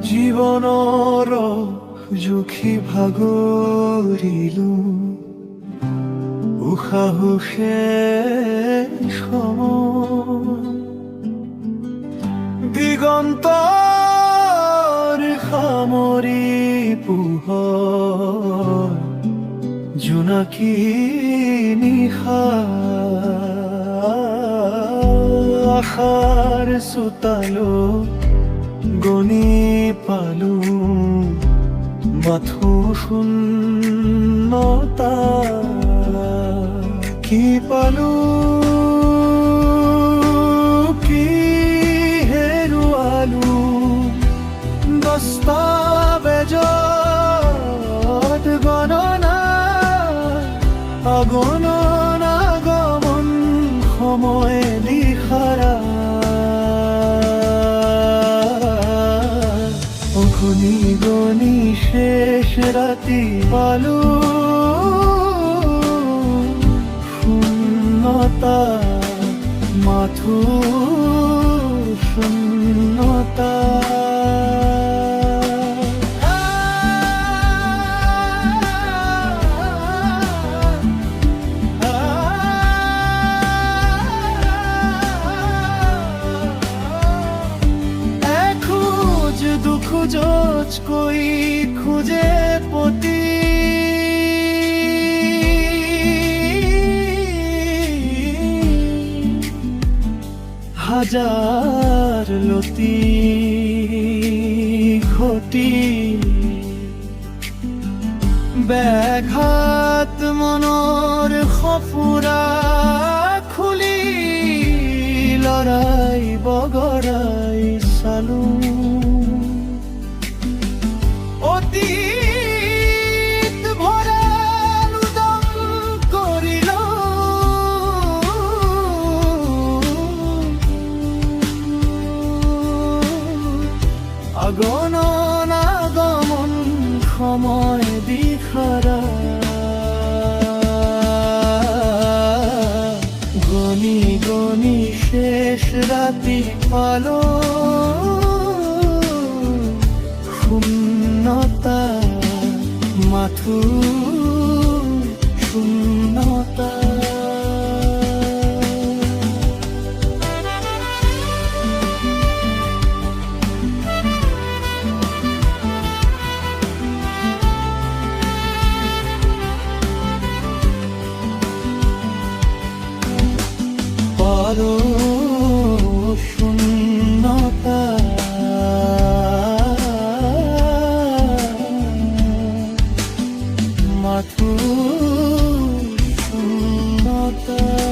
জীৱনৰ জুখি ভাগৰিলো উশাহু শেষ দিগন্তৰ সামৰি পোহৰ জোনাকী নিশা আশাৰ চোতালো গণি পালো মাথো শূন্যতা কি পালো কি হেৰুৱালো দস্তাবেজত গণনা অগণনা গমন সময় দিশাৰা অগণি গণি শেষ ৰাতি পালো শূন্যতা মাথো শূন্যতা খোঁজত কৈ খোঁজে পতি হাজাৰ লতি ঘটি বেঘাত মনৰ সফুৰা খুলি লৰাই বগৰাই চালো অতীত ভৰাল উদং কৰিলো অগণনা গমন সময় দিশাৰা গণি গণি শেষ ৰাতি পালো শূন্যতা মাথো শূন্যতা পালো শূন্যতা মাথো শূন্যতা